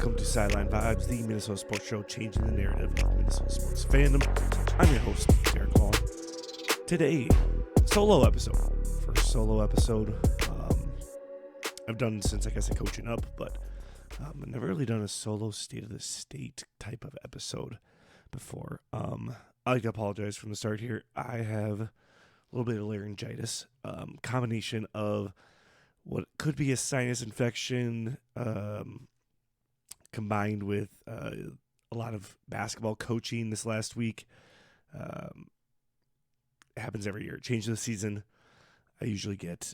Welcome to Sideline Vibes, the Minnesota sports show changing the narrative of Minnesota sports fandom. I'm your host, Derek Wall. Today, solo episode. First solo episode. I've done since I guess I'm coaching up, but I've never really done a solo state of the state type of episode before. I like to apologize from the start here. I have a little bit of laryngitis, combination of what could be a sinus infection, combined with a lot of basketball coaching this last week. It happens every year. Change of the season, I usually get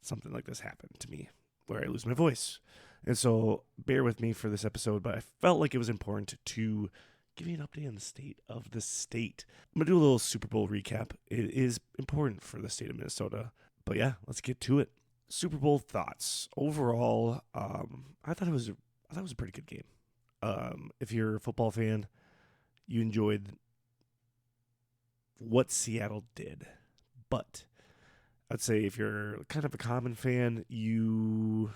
something like this happen to me where I lose my voice. And so bear with me for this episode, but I felt like it was important to give you an update on the state of the state. I'm going to do a little Super Bowl recap. It is important for the state of Minnesota. But yeah, let's get to it. Super Bowl thoughts. Overall, I thought it was a pretty good game. If you're a football fan, you enjoyed what Seattle did. But I'd say if you're kind of a common fan, you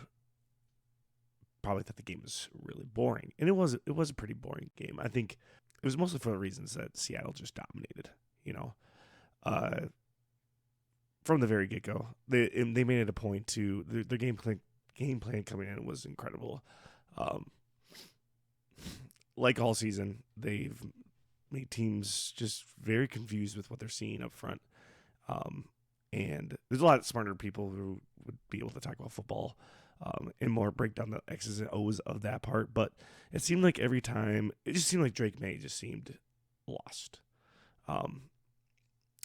probably thought the game was really boring. And it was a pretty boring game. I think it was mostly for the reasons that Seattle just dominated, from the very get-go. They made it a point to their game plan coming in was incredible. Like all season, they've made teams just very confused with what they're seeing up front. And there's a lot of smarter people who would be able to talk about football and more break down the X's and O's of that part. But it seemed like every time, it just seemed like Drake May just seemed lost.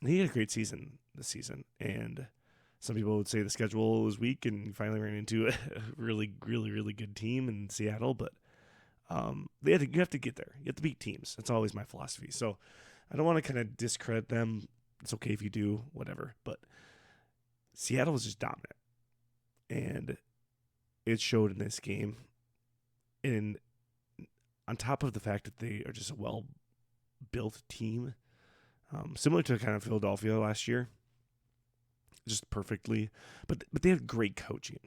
He had a great season this season, and some people would say the schedule was weak and he finally ran into a really, really, really good team in Seattle. But you have to get there. You have to beat teams. That's always my philosophy. So I don't want to kind of discredit them. It's okay if you do, whatever. But Seattle was just dominant, and it showed in this game. And on top of the fact that they are just a well-built team, similar to kind of Philadelphia last year, just perfectly. But they have great coaching,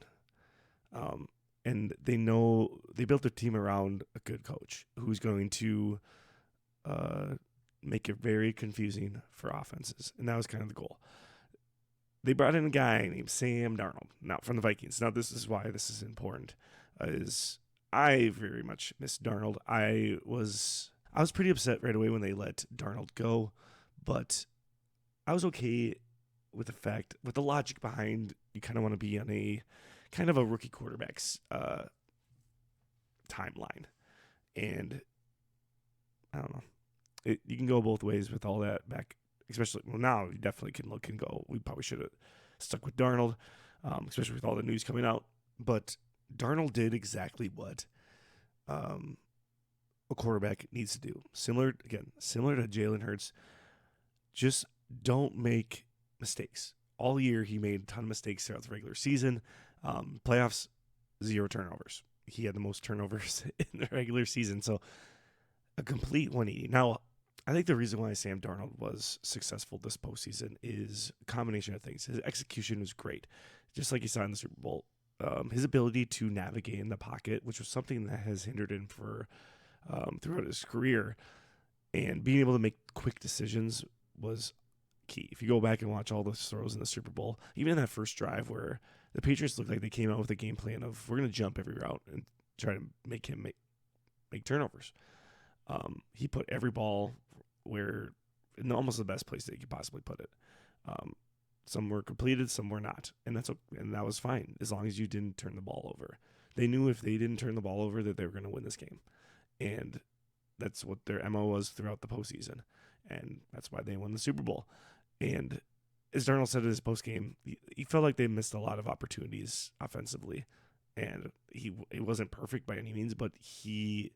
and they built their team around a good coach who's going to make it very confusing for offenses, and that was kind of the goal. They brought in a guy named Sam Darnold, not from the Vikings. Now, this is why this is important. I very much miss Darnold. I was pretty upset right away when they let Darnold go, but I was okay with the logic behind you kind of want to be on a kind of a rookie quarterback's timeline, and I don't know. You can go both ways with all that back, especially now you definitely can go. We probably should have stuck with Darnold, especially with all the news coming out. But Darnold did exactly what a quarterback needs to do. Similar to Jalen Hurts. Just don't make mistakes. All year he made a ton of mistakes throughout the regular season. Playoffs, 0 turnovers. He had the most turnovers in the regular season. So a complete 180. Now, I think the reason why Sam Darnold was successful this postseason is a combination of things. His execution was great, just like you saw in the Super Bowl. His ability to navigate in the pocket, which was something that has hindered him for throughout his career, and being able to make quick decisions was key. If you go back and watch all those throws in the Super Bowl, even in that first drive where the Patriots looked like they came out with a game plan of we're going to jump every route and try to make him make turnovers. He put every ball in almost the best place that you could possibly put it. Some were completed, some were not, and that was fine as long as you didn't turn the ball over. They knew if they didn't turn the ball over that they were going to win this game, and that's what their MO was throughout the postseason, and that's why they won the Super Bowl. And as Darnold said in his postgame, he felt like they missed a lot of opportunities offensively, and it wasn't perfect by any means, but he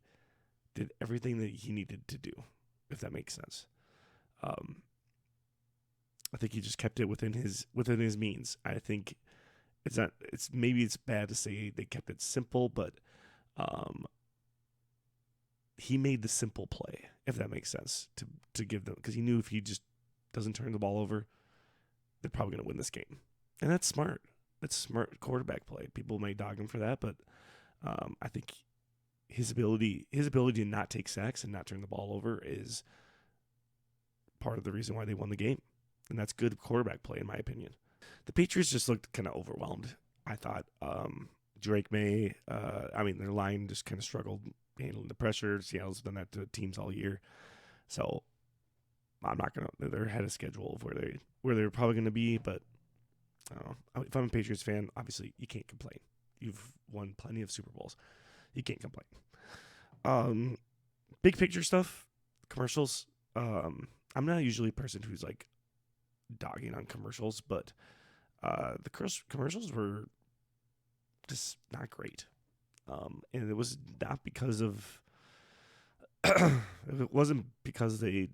did everything that he needed to do, if that makes sense. I think he just kept it within his means. I think maybe it's bad to say they kept it simple, but he made the simple play, if that makes sense, to give them, because he knew if he just doesn't turn the ball over, they're probably going to win this game. And that's smart. That's smart quarterback play. People may dog him for that, but I think his ability to not take sacks and not turn the ball over is part of the reason why they won the game. And that's good quarterback play, in my opinion. The Patriots just looked kind of overwhelmed, I thought. Drake May, their line just kind of struggled handling the pressure. Seattle's done that to teams all year. So I'm not going to, they're ahead of schedule of where they're probably going to be. But I don't know. If I'm a Patriots fan, obviously you can't complain. You've won plenty of Super Bowls. You can't complain. Big picture stuff, commercials. I'm not usually a person who's like dogging on commercials, but the commercials were just not great. And it was not because of it wasn't because they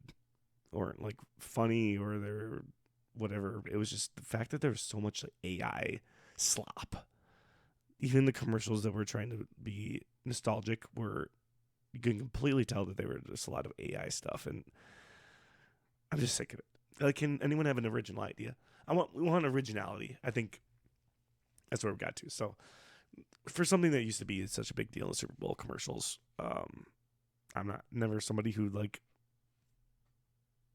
weren't like funny or they're whatever. It was just the fact that there was so much like AI slop. Even the commercials that were trying to be nostalgic were, you can completely tell that they were just a lot of AI stuff, and I'm just sick of it. Like, can anyone have an original idea? We want originality. I think that's where we got to. So, for something that used to be such a big deal in Super Bowl commercials, I'm never somebody who like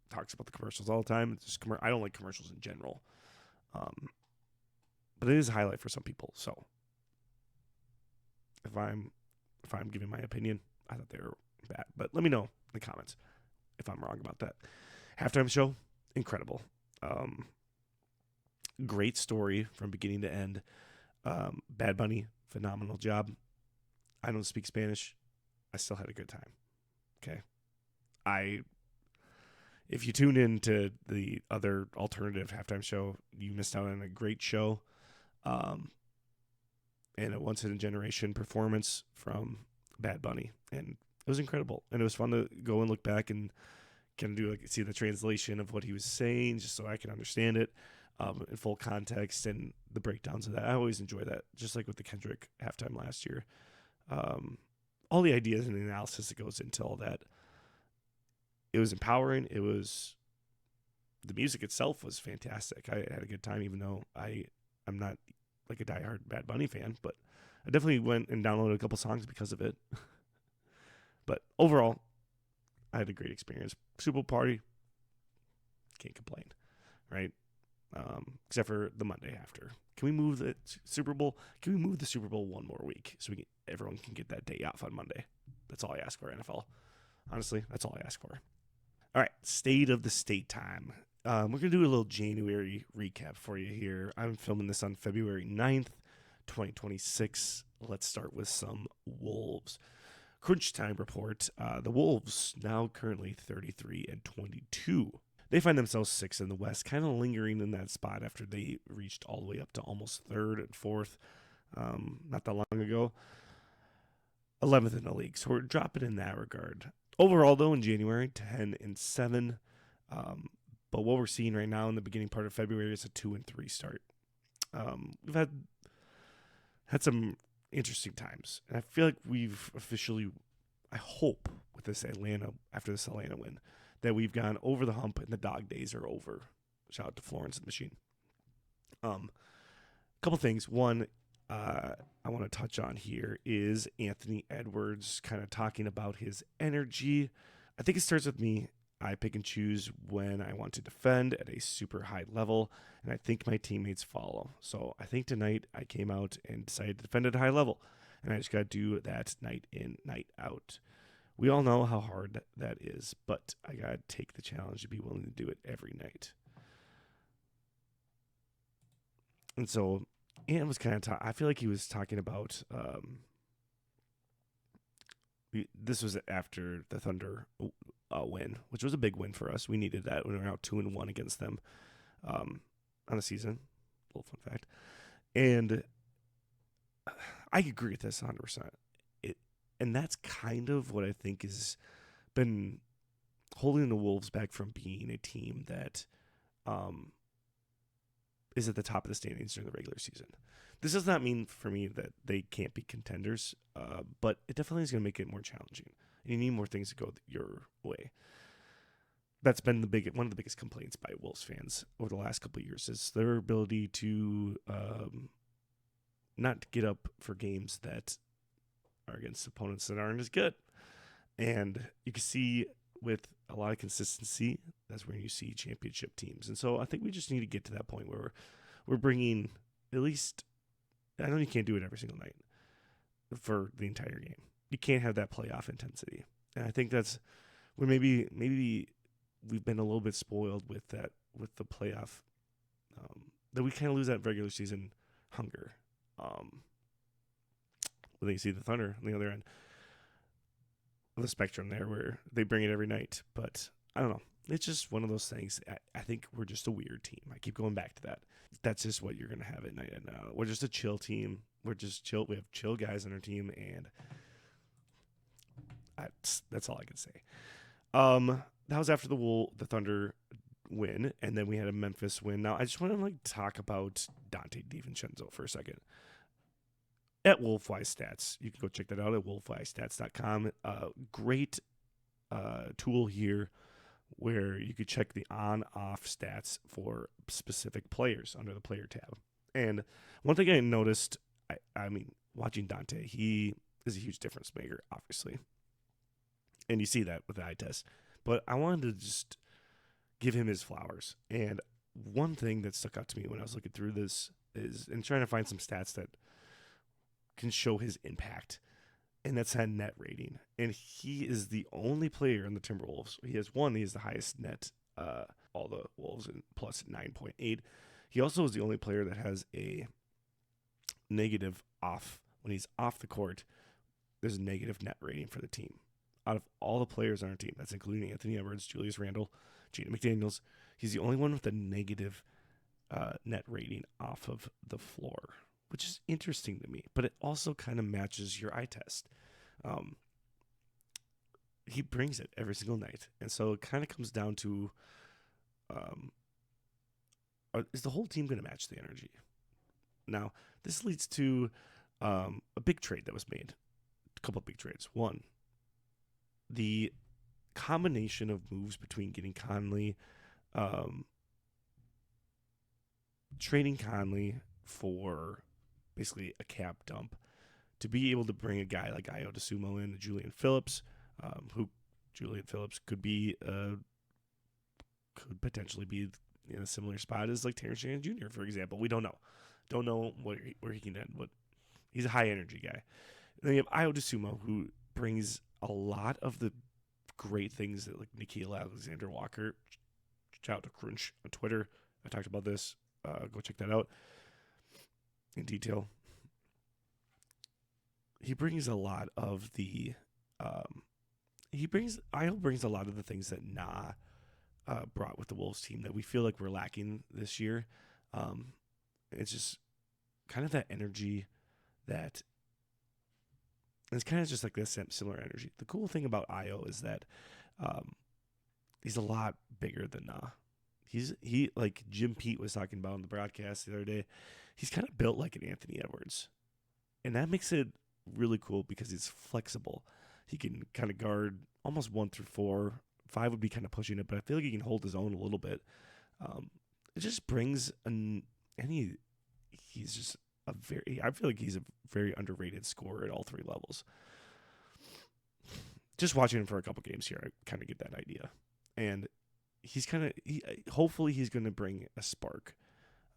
talks about the commercials all the time. It's just I don't like commercials in general, but it is a highlight for some people. So, if I'm giving my opinion, I thought they were bad. But let me know in the comments if I'm wrong about that. Halftime show, incredible. Great story from beginning to end. Bad Bunny, phenomenal job. I don't speak Spanish. I still had a good time. Okay. If you tuned in to the other alternative halftime show, you missed out on a great show. And a once-in-a-generation performance from Bad Bunny. And it was incredible. And it was fun to go and look back and kind of see the translation of what he was saying just so I can understand it in full context and the breakdowns of that. I always enjoy that, just like with the Kendrick halftime last year. All the ideas and the analysis that goes into all that. It was empowering. The music itself was fantastic. I had a good time, even though I'm not like a diehard Bad Bunny fan, but I definitely went and downloaded a couple songs because of it. But overall, I had a great experience. Super Bowl party, can't complain, right? Except for the Monday after. Can we move the Super Bowl? Can we move the Super Bowl one more week so everyone can get that day off on Monday? That's all I ask for, NFL. Honestly, that's all I ask for. All right, state of the state time. We're going to do a little January recap for you here. I'm filming this on February 9th, 2026. Let's start with some Wolves. Crunch time report. The Wolves, now currently 33-22. They find themselves 6th in the West, kind of lingering in that spot after they reached all the way up to almost 3rd and 4th not that long ago. 11th in the league, so we're dropping in that regard. Overall, though, in January, 10-7. But what we're seeing right now in the beginning part of February is a 2-3 start. We've had some interesting times, and I feel like we've officially, I hope, after this Atlanta win, that we've gone over the hump and the dog days are over. Shout out to Florence and the Machine. Couple things. One, I want to touch on here is Anthony Edwards kind of talking about his energy. I think it starts with me. I pick and choose when I want to defend at a super high level, and I think my teammates follow. So I think tonight I came out and decided to defend at a high level, and I just got to do that night in, night out. We all know how hard that is, but I got to take the challenge to be willing to do it every night. And so Ian was kind of I feel like he was talking about this was after the Thunder win, which was a big win for us. We needed that when we were out 2-1 against them on the season. A little fun fact. And I agree with this 100%. And that's kind of what I think has been holding the Wolves back from being a team that is at the top of the standings during the regular season. This does not mean for me that they can't be contenders, but it definitely is going to make it more challenging. And you need more things to go your way. That's been one of the biggest complaints by Wolves fans over the last couple of years is their ability to not get up for games that are against opponents that aren't as good. And you can see with a lot of consistency, that's where you see championship teams. And so I think we just need to get to that point where we're bringing at least, I know you can't do it every single night for the entire game. You can't have that playoff intensity. And I think that's where maybe we've been a little bit spoiled with that, with the playoff, that we kind of lose that regular season hunger. When you see the Thunder on the other end of the spectrum there, where they bring it every night. But I don't know. It's just one of those things. I think we're just a weird team. I keep going back to that. That's just what you're going to have at night. And we're just a chill team. We're just chill. We have chill guys on our team, and that's all I can say. That was after the Thunder win, and then we had a Memphis win. Now I just want to talk about Dante DiVincenzo for a second. At Wolfwise Stats, you can go check that out at wolfwisestats.com. Great tool here where you could check the on-off stats for specific players under the player tab. And one thing I noticed, I mean, watching Dante, he is a huge difference maker, obviously. And you see that with the eye test. But I wanted to just give him his flowers. And one thing that stuck out to me when I was looking through this is, and trying to find some stats that can show his impact, and that's had net rating. And he is the only player in the Timberwolves. He has the highest net, all the Wolves, in plus 9.8. He also is the only player that has a negative off. When he's off the court, there's a negative net rating for the team. Out of all the players on our team, that's including Anthony Edwards, Julius Randle, Jaden McDaniels, he's the only one with a negative net rating off of the floor, which is interesting to me. But it also kind of matches your eye test. He brings it every single night. And so it kind of comes down to, is the whole team going to match the energy? Now, this leads to a big trade that was made. A couple of big trades. One, the combination of moves between getting Conley, trading Conley for basically a cap dump, to be able to bring a guy like Ayo DeSumo in, Julian Phillips, who Julian Phillips could potentially be in a similar spot as like Terrence Shannon Jr., for example. We don't know. Don't know where he can end, but he's a high energy guy. And then you have Ayo DeSumo, who brings a lot of the great things that like Nickeil Alexander-Walker. Shout out to Croonch on Twitter. I talked about this. Go check that out in detail. He brings a lot of the Ayo brings a lot of the things that Na brought with the Wolves team that we feel like we're lacking this year. It's just kind of that energy that it's kind of just like this similar energy. The cool thing about Ayo is that he's a lot bigger than Na. He like Jim Pete was talking about on the broadcast the other day. He's kind of built like an Anthony Edwards, and that makes it really cool because he's flexible. He can kind of guard almost 1 through 4. 5 would be kind of pushing it, but I feel like he can hold his own a little bit. It just brings he's just I feel like he's a very underrated scorer at all 3 levels. Just watching him for a couple games here, I kind of get that idea. And hopefully he's going to bring a spark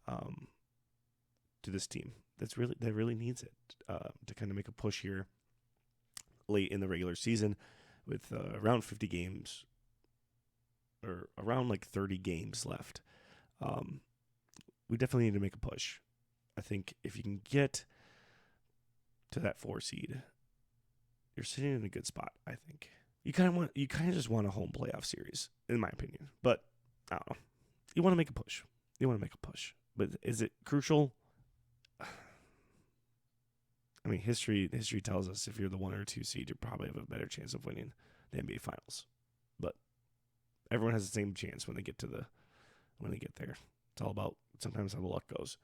to this team that really needs it to kind of make a push here late in the regular season with around 50 games or around like 30 games left. We definitely need to make a push. I think if you can get to that 4 seed, you're sitting in a good spot. I think you kind of just want a home playoff series, in my opinion. But I don't know. You want to make a push. But is it crucial? I mean, history tells us if you're the 1 or 2 seed, you probably have a better chance of winning the NBA Finals. But everyone has the same chance when they get there. It's all about sometimes how the luck goes.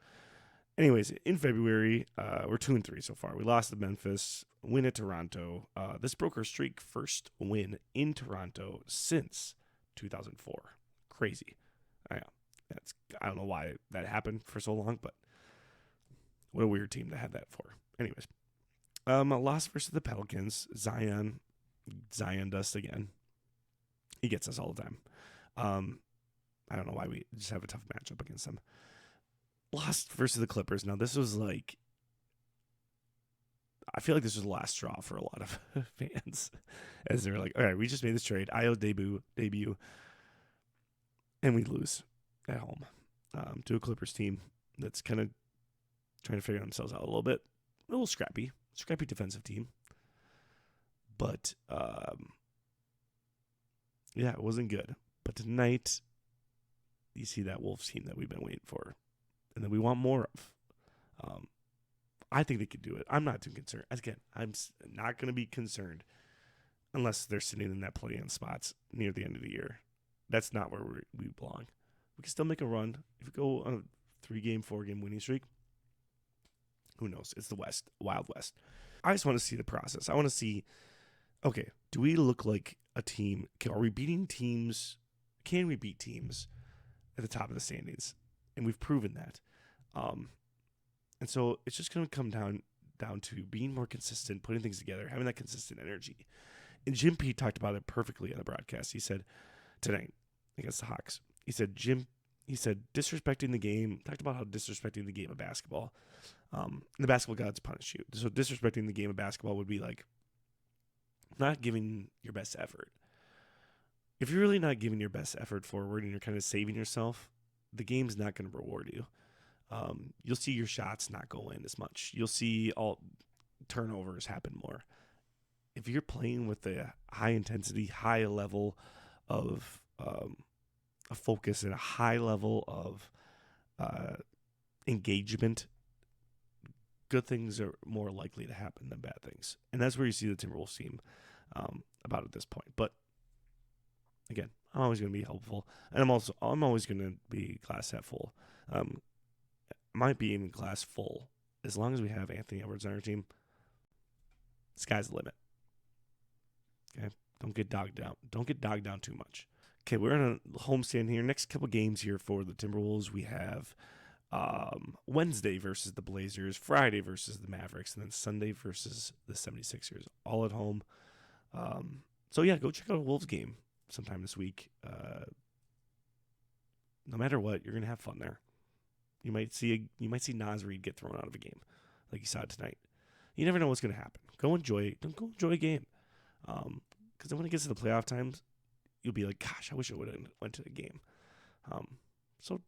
Anyways, in February, we're 2-3 so far. We lost to Memphis, win at Toronto. This broke our streak, first win in Toronto since 2004. Crazy. I don't know why that happened for so long, but what a weird team to have that for. Anyways, A loss versus the Pelicans. Zion dust again. He gets us all the time. I don't know why we just have a tough matchup against them. Lost versus the Clippers. Now, this was like, I feel like this was the last straw for a lot of fans, as they were like, all right, we just made this trade. Io debut, and we lose at home to a Clippers team that's kind of trying to figure themselves out a little bit. A little scrappy defensive team. But, yeah, it wasn't good. But tonight, you see that Wolves team that we've been waiting for and that we want more of. I think they could do it. I'm not too concerned. Again, I'm not going to be concerned unless they're sitting in that play-in spots near the end of the year. That's not where we belong. We can still make a run. If we go on a 3-game, 4-game winning streak, who knows? It's the West, Wild West. I just want to see the process. I want to see, okay, do we look like a team? Are we beating teams? Can we beat teams at the top of the standings? And we've proven that. And so it's just going to come down to being more consistent, putting things together, having that consistent energy. And Jim Pete talked about it perfectly on the broadcast. He said tonight against the Hawks, he said disrespecting the game, talked about how disrespecting the game of basketball, the basketball gods punish you. So disrespecting the game of basketball would be like not giving your best effort. If you're really not giving your best effort forward and you're kind of saving yourself, the game's not going to reward you. You'll see your shots not go in as much. You'll see all turnovers happen more. If you're playing with a high intensity, high level of a focus and a high level of engagement, good things are more likely to happen than bad things. And that's where you see the Timberwolves team about at this point. But again, I'm always going to be helpful, and I'm always going to be glass half full. Might be even glass full as long as we have Anthony Edwards on our team. Sky's the limit. Okay, don't get dogged down. Don't get dogged down too much. Okay, we're in a homestand here. Next couple games here for the Timberwolves. We have Wednesday versus the Blazers, Friday versus the Mavericks, and then Sunday versus the 76ers, all at home. So yeah, go check out a Wolves game sometime this week. No matter what, you're gonna have fun there. You might see Naz Reid get thrown out of a game, like you saw tonight. You never know what's gonna happen. Go enjoy a game, because then when it gets to the playoff times, you'll be like, gosh, I wish I would have went to the game. So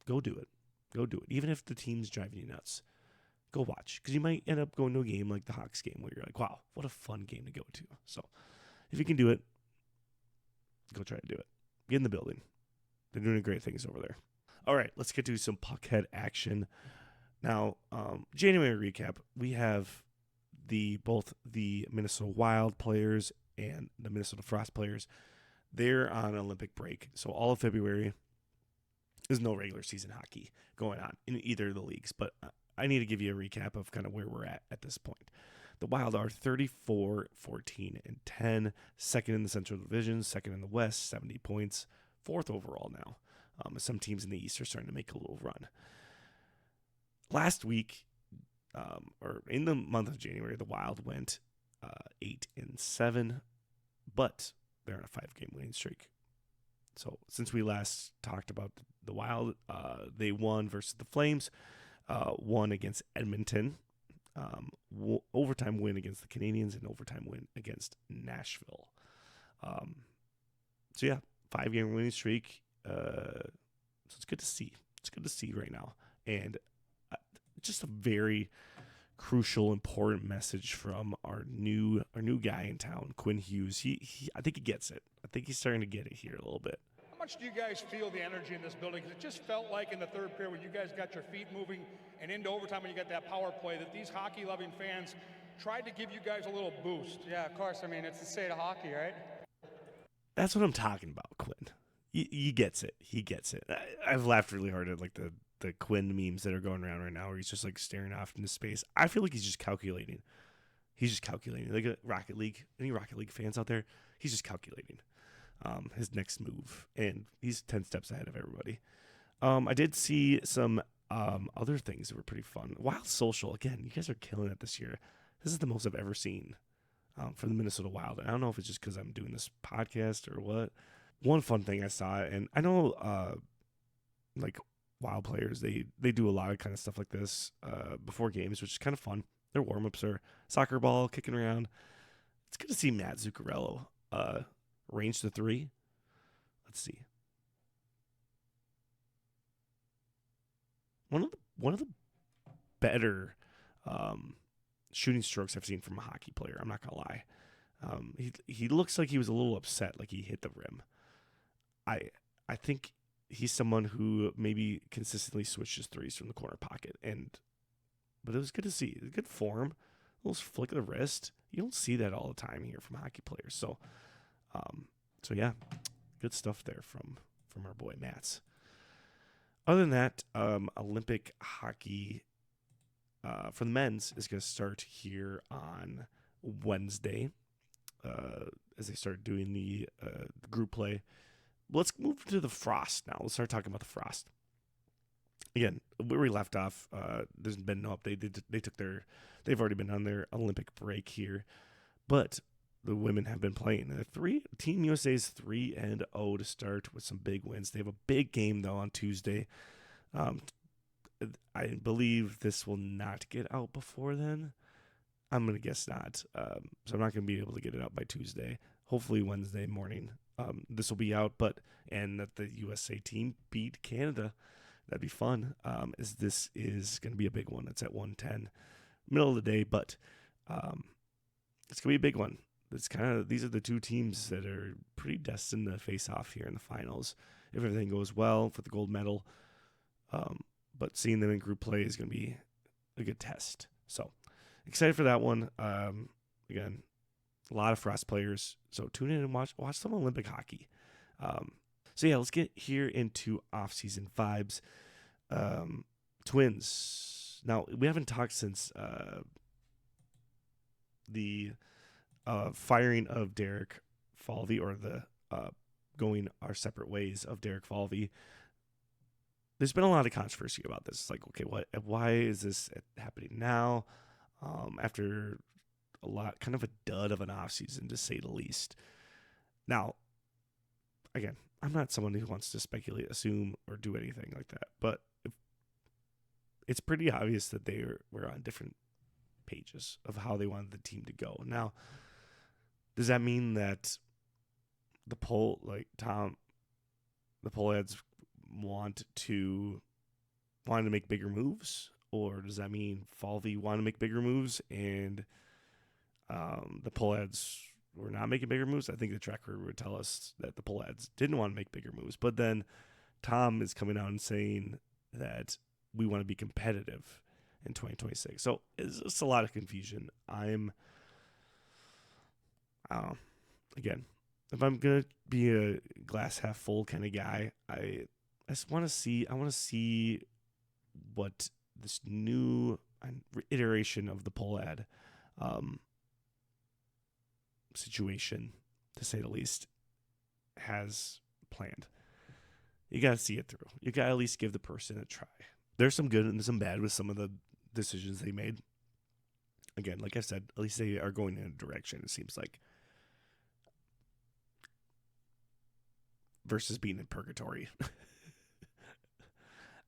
go do it. Even if the team's driving you nuts, go watch, because you might end up going to a game like the Hawks game where you're like, wow, what a fun game to go to. So if you can do it, go try to do it. Get in the building. They're doing great things over there. All right, let's get to some Puckhead action. Now, January recap, we have both the Minnesota Wild players and the Minnesota Frost players. They're on Olympic break, so all of February there's no regular season hockey going on in either of the leagues. But I need to give you a recap of kind of where we're at this point. The Wild are 34, 14, and 10, second in the Central Division, second in the West, 70 points, fourth overall now. Some teams in the East are starting to make a little run. Last week, or in the month of January, the Wild went 8-7, but they're on a 5-game winning streak. So since we last talked about the Wild, they won versus the Flames, won against Edmonton, overtime win against the Canadiens, and overtime win against Nashville. So yeah, 5-game winning streak. So it's good to see. It's good to see right now, and just a very crucial, important message from our new guy in town, Quinn Hughes. I think he gets it. I think he's starting to get it here a little bit. How much do you guys feel the energy in this building? Because it just felt like in the third period when you guys got your feet moving and into overtime when you got that power play that these hockey-loving fans tried to give you guys a little boost. Yeah, of course. I mean, it's the state of hockey, right? That's what I'm talking about, Quinn. He gets it. He gets it. I've laughed really hard at like the Quinn memes that are going around right now where he's just like staring off into space. I feel like he's just calculating. Like a Rocket League. Any Rocket League fans out there? He's just calculating his next move, and he's 10 steps ahead of everybody. I did see some other things that were pretty fun. Wild Social, again, you guys are killing it this year. This is the most I've ever seen from the Minnesota Wild. I don't know if it's just because I'm doing this podcast or what. One fun thing I saw, and I know like Wild players, they do a lot of kind of stuff like this before games, which is kind of fun. Their warm-ups are soccer ball, kicking around. It's good to see Matt Zuccarello range the three. Let's see. One of the better shooting strokes I've seen from a hockey player. I'm not gonna lie. He looks like he was a little upset, like he hit the rim. I think he's someone who maybe consistently switches threes from the corner pocket, but it was good to see. Good form, a little flick of the wrist. You don't see that all the time here from hockey players. So yeah, good stuff there from our boy Mats. Other than that, Olympic hockey for the men's is going to start here on Wednesday as they start doing the group play. Let's move to the Frost now. Let's start talking about the Frost. Again, where we left off, there's been no update. They've already been on their Olympic break here, but the women have been playing. Team USA's 3-0 to start with some big wins. They have a big game though on Tuesday. I believe this will not get out before then. I'm gonna guess not. So I'm not gonna be able to get it out by Tuesday. Hopefully Wednesday morning. This will be out, and that the USA team beat Canada. That'd be fun. As this is going to be a big one. It's at 1:10, middle of the day, but it's going to be a big one. These are the two teams that are pretty destined to face off here in the finals if everything goes well for the gold medal. But seeing them in group play is going to be a good test. So excited for that one. Again, a lot of Frost players. So tune in and watch some Olympic hockey. So yeah, let's get here into off-season vibes. Twins. Now, we haven't talked since the firing of Derek Falvey, or the going our separate ways of Derek Falvey. There's been a lot of controversy about this. It's like, okay, why is this happening now? After kind of a dud of an offseason, to say the least. Now, again, I'm not someone who wants to speculate, assume, or do anything like that, but it's pretty obvious that they were on different pages of how they wanted the team to go. Now, does that mean that the Tom, the Poleads wanted to make bigger moves, or does that mean Falvey wanted to make bigger moves and the Poleads were not making bigger moves? I think the track record would tell us that the Poleads didn't want to make bigger moves, but then Tom is coming out and saying that we want to be competitive in 2026. So it's just a lot of confusion. Again, if I'm gonna be a glass half full kind of guy, I just want to see what this new iteration of the Polead situation, to say the least, has planned. You got to see it through. You got to at least give the person a try. There's some good and some bad with some of the decisions they made. Again, like I said, at least they are going in a direction, it seems like, versus being in purgatory.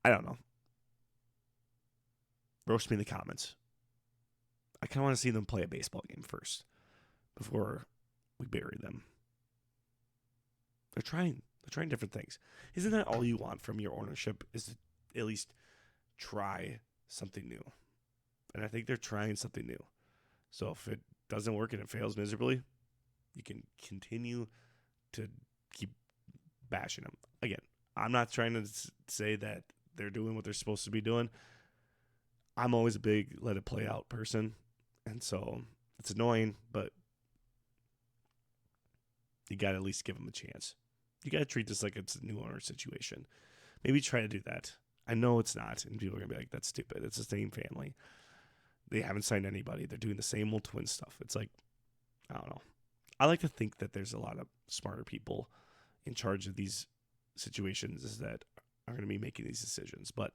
I don't know. Roast me in the comments. I kind of want to see them play a baseball game first before we bury them. They're trying different things. Isn't that all you want from your ownership, is to at least try something new? And I think they're trying something new. So if it doesn't work and it fails miserably, you can continue to keep bashing them. Again, I'm not trying to say that they're doing what they're supposed to be doing. I'm always a big let it play out person. And so it's annoying, but you got to at least give them a chance. You got to treat this like it's a new owner situation. Maybe try to do that. I know it's not, and people are going to be like, that's stupid. It's the same family. They haven't signed anybody. They're doing the same old twin stuff. It's like, I don't know. I like to think that there's a lot of smarter people in charge of these situations that are going to be making these decisions. But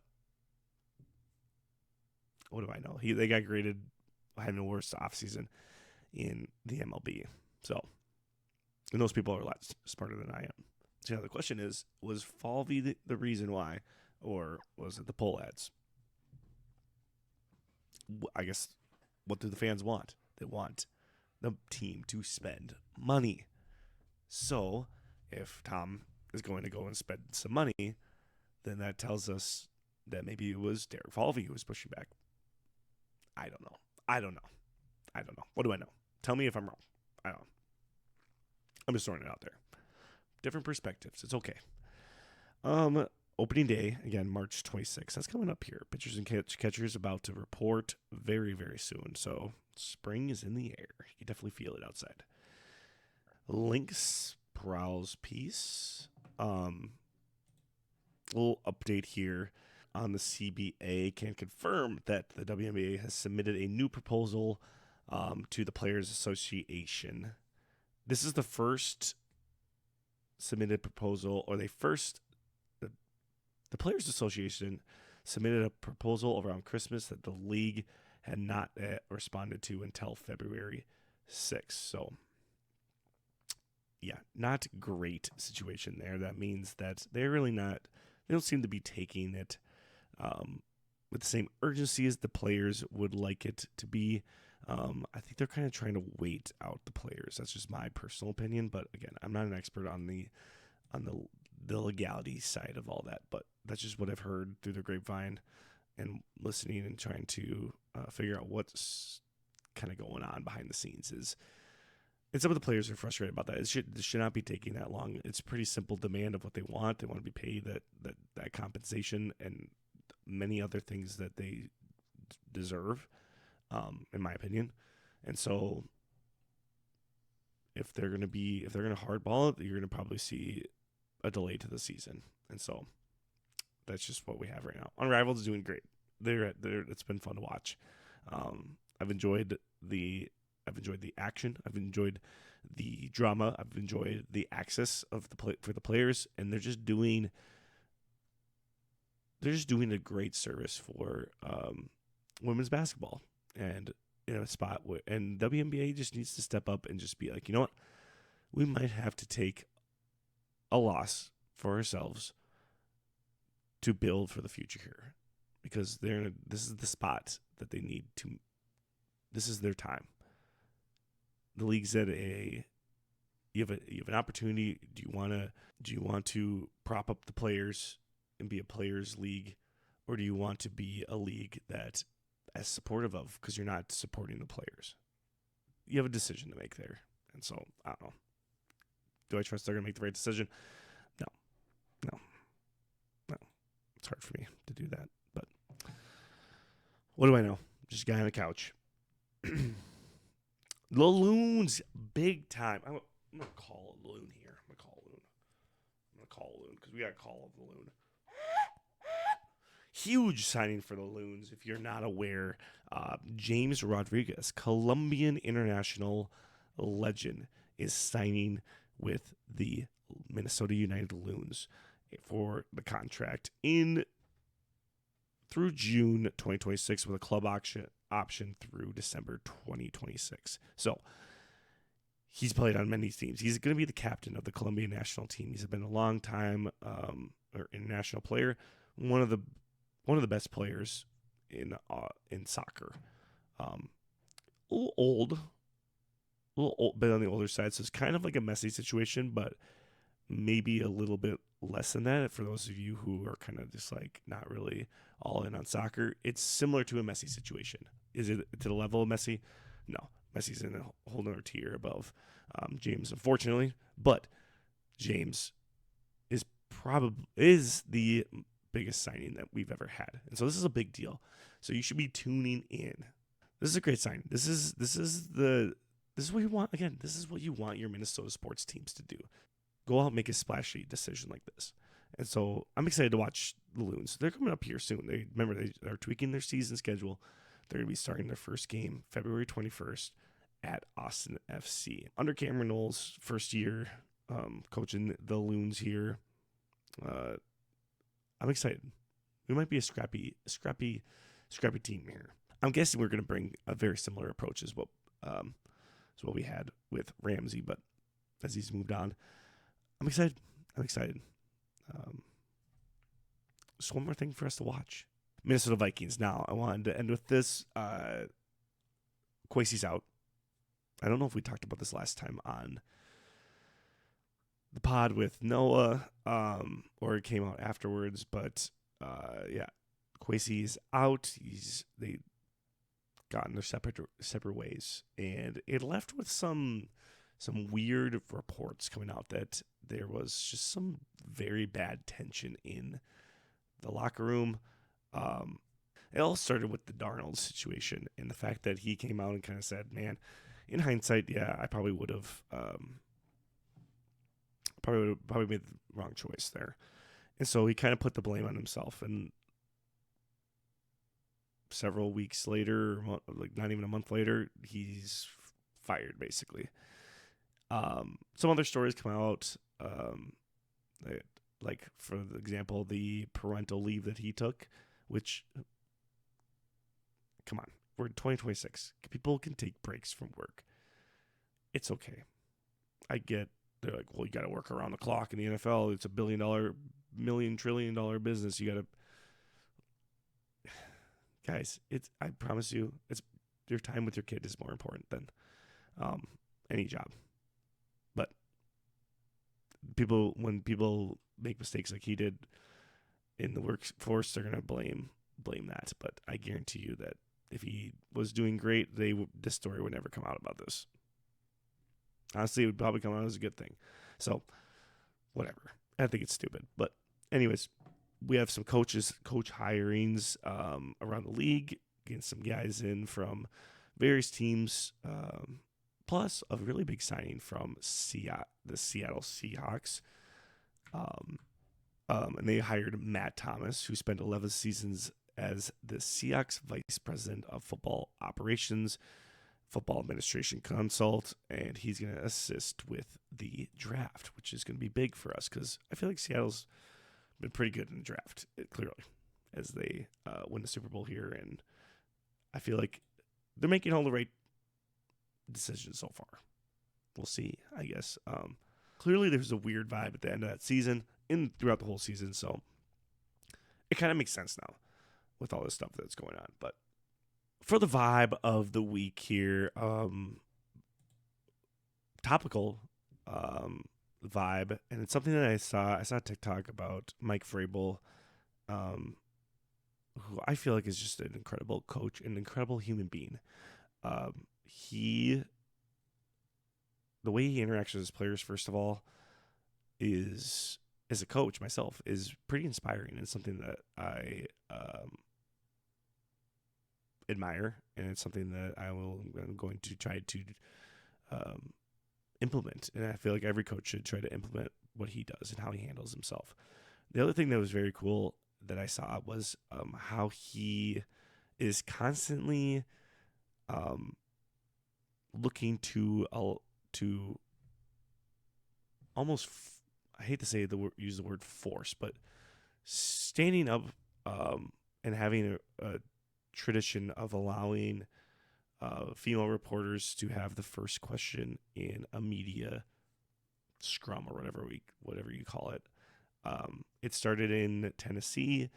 what do I know? They got graded having the worst offseason in the MLB. So, and those people are a lot smarter than I am. So yeah, the question is, was Falvey the reason why, or was it the poll ads? I guess, what do the fans want? They want the team to spend money. So if Tom is going to go and spend some money, then that tells us that maybe it was Derek Falvey who was pushing back. I don't know. What do I know? Tell me if I'm wrong. I don't know. I'm just throwing it out there. Different perspectives. It's okay. Opening day, again, March 26th. That's coming up here. Pitchers and catchers about to report very, very soon. So spring is in the air. You definitely feel it outside. Lynx Prowls piece. Little update here on the CBA. Can confirm that the WNBA has submitted a new proposal to the Players Association. This is the first submitted proposal, or the Players Association submitted a proposal around Christmas that the league had not responded to until February 6th. So, yeah, not great situation there. That means that they don't seem to be taking it with the same urgency as the players would like it to be. I think they're kind of trying to wait out the players. That's just my personal opinion. But again, I'm not an expert on the legality side of all that. But that's just what I've heard through the grapevine and listening and trying to figure out what's kind of going on behind the scenes. And some of the players are frustrated about that. It should not be taking that long. It's a pretty simple demand of what they want. They want to be paid that compensation and many other things that they deserve. In my opinion. And so if they're going to hardball it, you're going to probably see a delay to the season. And so that's just what we have right now. Unrivaled is doing great. It's been fun to watch. I've enjoyed the action. I've enjoyed the drama. I've enjoyed the access of for the players, and they're just doing a great service for women's basketball. And in a spot and WNBA just needs to step up and just be like, you know what, we might have to take a loss for ourselves to build for the future here, because this is the spot that they need to. This is their time. The league's at you have an opportunity. Do you want to prop up the players and be a players league, or do you want to be a league that as supportive of, because you're not supporting the players? You have a decision to make there. And so, I don't know. Do I trust they're going to make the right decision? No. It's hard for me to do that. But what do I know? Just a guy on the couch. The Loons, big time. I'm going to call a Loon here. I'm going to call a Loon because we got a call of the Loon. Huge signing for the Loons. If you're not aware, James Rodriguez, Colombian international legend, is signing with the Minnesota United Loons for the contract through June 2026 with a club option through December 2026. So he's played on many teams. He's going to be the captain of the Colombian national team. He's been a long time international player. One of the best players in soccer. A little bit on the older side, so it's kind of like a messy situation, but maybe a little bit less than that. For those of you who are kind of just like not really all in on soccer, it's similar to a Messi situation. Is it to the level of Messi? No, Messi's in a whole nother tier above James, unfortunately. But James is the biggest signing that we've ever had, and so this is a big deal. So you should be tuning in. This is a great signing. This is what you want. Again, this is what you want your Minnesota sports teams to do. Go out and make a splashy decision like this. And so I'm excited to watch the Loons. They're coming up here soon. They are tweaking their season schedule. They're going to be starting their first game February 21st at Austin FC. Under Cameron Knowles' first year coaching the Loons here. I'm excited. We might be a scrappy team here. I'm guessing we're going to bring a very similar approach as what we had with Ramsey, but as he's moved on, I'm excited. Just one more thing for us to watch. Minnesota Vikings. Now, I wanted to end with this. Kwesi's out. I don't know if we talked about this last time on the pod with Noah, or it came out afterwards, but yeah, Kwesi is out. They got in their separate ways, and it left with some weird reports coming out that there was just some very bad tension in the locker room. It all started with the Darnold situation and the fact that he came out and kind of said, man, in hindsight, yeah, I probably would have probably made the wrong choice there. And so he kind of put the blame on himself. And several weeks later, like not even a month later, he's fired, basically. Some other stories come out, like, for example, the parental leave that he took, which, come on, we're in 2026. People can take breaks from work. It's okay. I get, they're like, well, you got to work around the clock in the NFL. It's $1 billion, trillion business. You got to, guys, I promise you, it's your time with your kid is more important than any job. But when people make mistakes like he did in the workforce, they're gonna blame that. But I guarantee you that if he was doing great, this story would never come out about this. Honestly, it would probably come out as a good thing. So, whatever. I think it's stupid. But anyways, we have some coach hirings around the league, getting some guys in from various teams. Plus, a really big signing from the Seattle Seahawks. And they hired Matt Thomas, who spent 11 seasons as the Seahawks Vice President of Football Operations, Football Administration Consult, and he's going to assist with the draft, which is going to be big for us because I feel like Seattle's been pretty good in the draft, clearly, as they win the Super Bowl here, and I feel like they're making all the right decisions so far. We'll see, I guess. Clearly, there's a weird vibe at the end of that season and throughout the whole season, so it kind of makes sense now with all this stuff that's going on. But for the vibe of the week here, topical vibe, and it's something that I saw TikTok about Mike Vrabel, who I feel like is just an incredible coach, an incredible human being. The way he interacts with his players, first of all, is, as a coach myself, is pretty inspiring and something that I admire, and it's something that I'm going to try to implement. And I feel like every coach should try to implement what he does and how he handles himself. The other thing that was very cool that I saw was how he is constantly looking to almost, I hate to say use the word force, but standing up and having a tradition of allowing female reporters to have the first question in a media scrum or whatever you call it. It started in Tennessee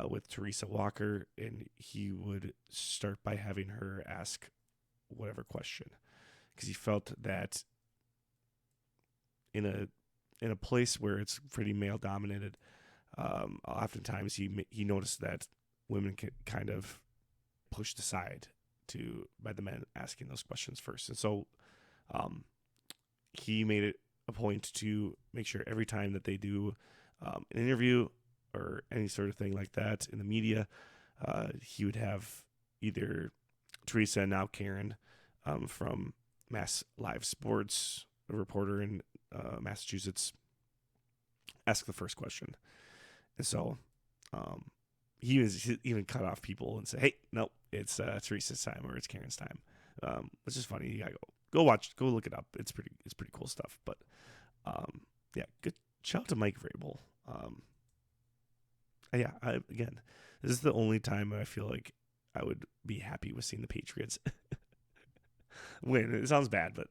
with Teresa Walker, and he would start by having her ask whatever question, because he felt that in a place where it's pretty male dominated, oftentimes he noticed that women can kind of pushed aside by the men asking those questions first. And so he made it a point to make sure every time that they do an interview or any sort of thing like that in the media, he would have either Teresa and now Karen from Mass Live Sports, a reporter in Massachusetts, ask the first question. And so he even cut off people and say, hey, no, it's Teresa's time or it's Karen's time. It's just funny. You gotta go look it up. It's pretty cool stuff. But yeah, good shout out to Mike Vrabel. Again, this is the only time I feel like I would be happy with seeing the Patriots win. It sounds bad, but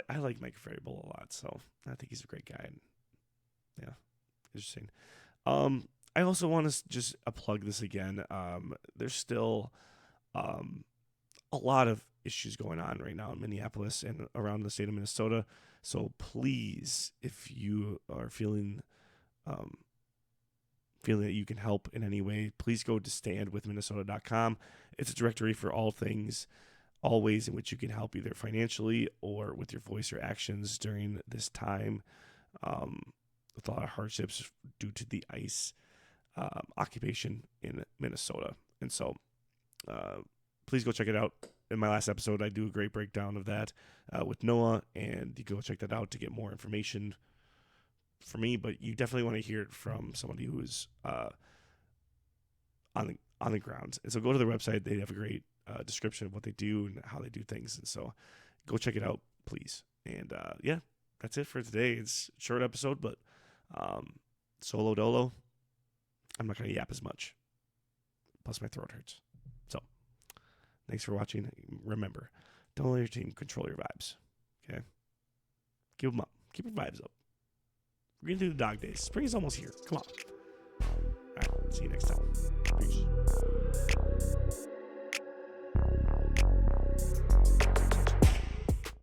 I like Mike Vrabel a lot, so I think he's a great guy. And yeah, interesting. I also want to just plug this again. There's still a lot of issues going on right now in Minneapolis and around the state of Minnesota. So please, if you are feeling that you can help in any way, please go to standwithminnesota.com. It's a directory for all ways in which you can help either financially or with your voice or actions during this time with a lot of hardships due to the ICE occupation in Minnesota. And so please go check it out. In my last episode, I do a great breakdown of that with Noah, and you can go check that out to get more information for me. But you definitely want to hear it from somebody who is on the ground. And so go to their website. They have a great description of what they do and how they do things. And so go check it out, please. And yeah, that's it for today. It's a short episode, but solo dolo. I'm not going to yap as much. Plus my throat hurts. So thanks for watching. Remember, don't let your team control your vibes. Okay? Keep them up. Keep your vibes up. We're going to do the dog days. Spring is almost here. Come on. All right. See you next time.